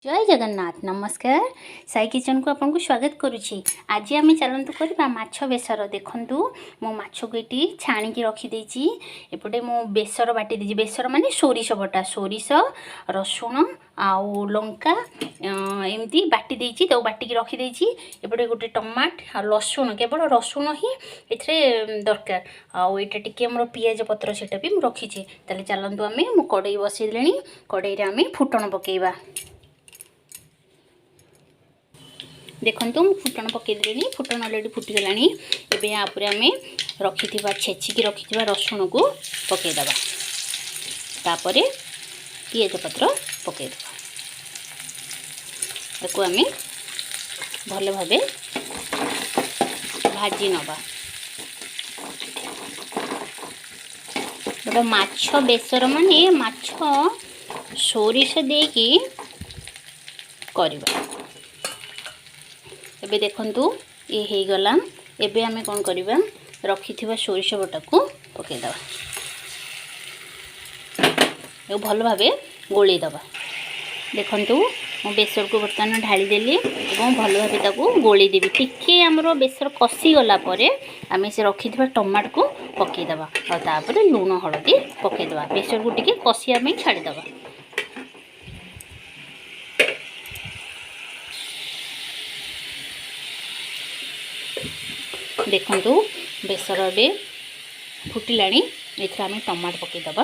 जय जगन्नाथ नमस्कार साई किचन को आपन को स्वागत करुछि। आज आम चलतु करवा माछ बेसर। देखंतु मो माछ को ये छाणी की रखी देछि। एपटे मो बेसर बाटी देछि। बेसर माने सोरिष बटा, सोरिष रसुण आउ लंका एमती बाटी देछि। तो बाटी की रखी देछि। एपटे गोटे टमाट आ लसुण, केवल रसुण ही एथरे दरकार। आउ एटा टिके हमर पियाज पत्र सेटा भी मु रखी छी। ताले चलंतु आमे मु कड़ाई बसैलेनी। कड़ाई रे आमे फुटण पकेइबा। देखो मु फुटण पकईदेली। फुटण अलरेडी फुटीगला। एवं यापर आम रखि छेचिकी रखि रसुण को पकईदबा। तापर पियाज पत्र पकईदबा। ताको आम भल भाव भाजी नवा। गोटे माछ बेसर माने माछ सोरिष देकी करबा। एबे देखंतु ये हो गला। एबे आमे कोन करबा, रखिथिबा सोरिष बटा को पके दबा। ए भल भाबे गोली दबा। देखंतु मो बेसर को बर्तन ढाली देली एवं भल भाबे ताको गोली देबी। टिके हमरो बेसर कसी गला परे आमे से रखिथिबा टमाटर को पके दबा। आ तापर लूण हळदी पके दबा। बेसर को टिके कसिया में छाडी दबा। देखंतु बेसर बे फुटिलाणी। एथरा आमे टमाटर पके दबा।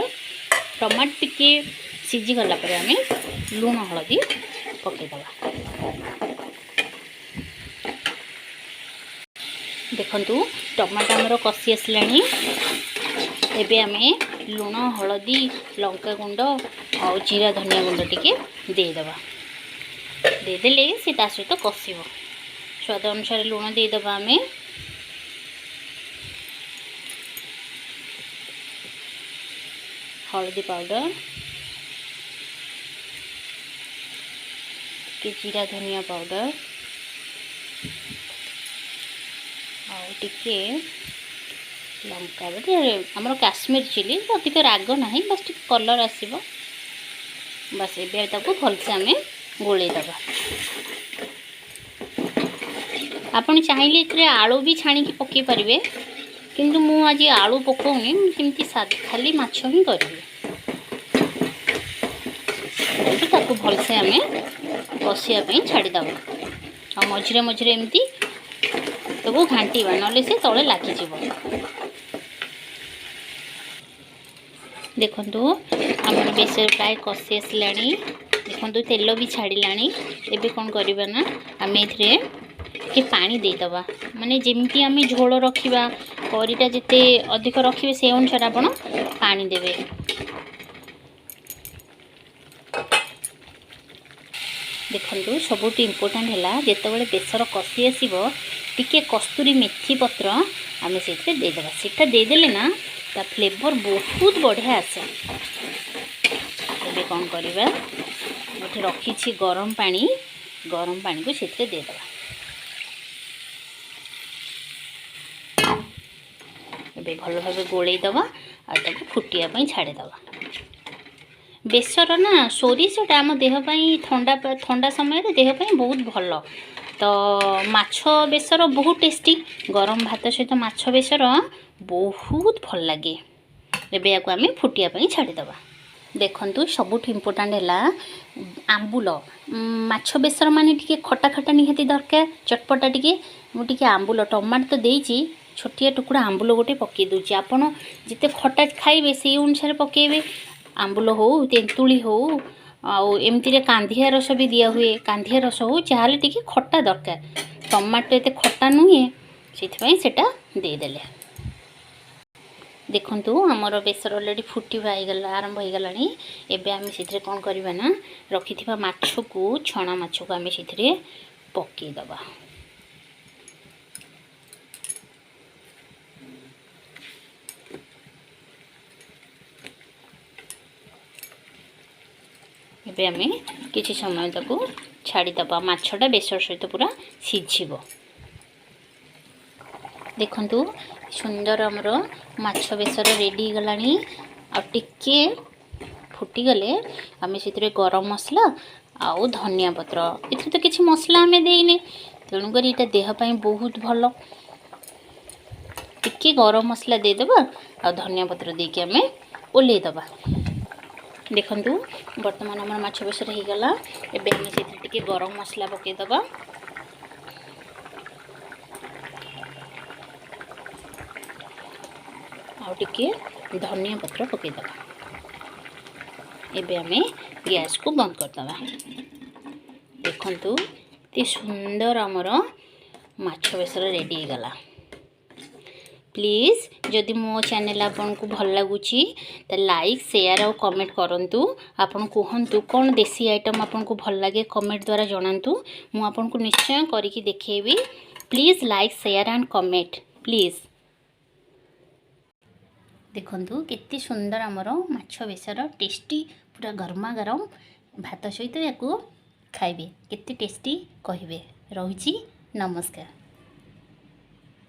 टमाटर टिके सिझी गला परे आमे लूण हळदी पके दबा। देखंतु टमाटर हमर कसी आसलाणी। एबे आमे लूण हळदी लंका गुंड और जीरा धनिया गुंड टिके दे दबा। दे देले से ता सहित कसिबो। स्वाद अनुसार लूण दे दबा। आमे हल्दी पाउडर के जीरा धनिया पाउडर और टिके लंका बोले हमर काश्मीर चिली। अधिक राग ना, बस टिके कलर आसीबो। बस एबे ताको भल से आमे गोले दबा। आपण चाहिले इतरे आलू भी छाणी की पके परिबे, किंतु मु आज आलू पकोनी। केमती खाली माछ ही करी। ताको भल से आमे कसिया पे छाड़ी दबा। आ मझिरे मझिरे एमती तो घांटीबा, नले से तले लागी जिवो। देखंतु हमर बेसर प्राय कसी आसलाणी। देखंतु तेल भी छाड़िलाणी। एबे कोन करबा ना, आमे इथरे के पानी दे दबा। माने जेमती आमे झोल रखिबा, करीटा जिते अधिक रखिबे से अनुसार आपण पानी देबे। देखंतु सबुठ इम्पोर्टेंट हैला जेतेबेले बेसर कसी आसीबो टिके कस्तूरी मेथी पत्र आमे सेथे दे देबा। सेटा दे देले ना ता फ्लेवर बहुत बढ़िया आसे। एबे कोन करबा, एठी रखी छी गरम पानी को सेथे दे देबा। एबे भल भाबे गोळेई दबा आ ताको फुटिया पई छाडी दबा। बेसर ना सोरिषटा आम देह पई ठंडा समय रे देह पई बहुत भल। तो माछ बेसर बहुत टेस्टी। गरम भात सहित माछ बेसर बहुत भल लगे। एबे याको आमे फुटिया पई छाडी दबा। देखंतु सबुठ इम्पोर्टेंट हैला आंबुल। माछ बेसर माने टिके खट्टा खट्टा निहाती दरकार, चटपटा टिके। मु टिके आंबुल टमाटर तो देइची, छोटिया टुकड़ा आंबुल गोटे पके दूची। आपण जिते खट्टा खाइबे से अनुसार पकेबे। आंबुल हो, तेंतुली हो, आउ एमती रे कांधिया रस भी दिया हुए। कांधिया रस हो चाहले टिके खट्टा दरकार। टमाटर एते खट्टा नुहे, सेथि सेटा दे देले। देखंतु हमर बेसर ऑलरेडी फुटीबा हो गला, आरंभ हो गलानी। एबे आमे सेथरे कोन करबा ना, रखिथिबा माछ को, छणा माछ को आमे सेथरे पके दबा। एबे आमे किछि समय ताको छाड़ी दबा। माछटा बेसर सहित पूरा सिझिबो। देखंतु सुंदर हमरो माछ बेसर रेडी गलानी। आ टिके फुटी गले आमे सेतरे गरम मसला आउ धनिया पत्र एथि तो किसी मसला आम देने तेणुक यहाँ देहपाई बहुत भल टिके गरम मसला देदेबा आ धनिया पत्र देके आम ओल्लैदबा देखु बर्तमान आम माछ बेसर हो गला एबे आम से गरम मसला पकईदबा आउे धनिया पत्र पकईदबा एबे आम गैस को बंद करदबा देखु ये सुंदर आमर माछ बेसर रेडी हो गला प्लीज़ जदि मो चैनल आपन को भल लगुच तो लाइक शेयर और कमेंट करंतु आपन कहंतु कौन देसी आइटम आपन को भल लगे कमेंट द्वारा जनांतु मु आपन को निश्चय करके देखेबी please like share and comment please देखंतु केते सुंदर आमर माछ बेसर टेस्टी पूरा गरमा गरम भात सहित या खाइबे केते टेस्टी कहिबे रहुची नमस्कार।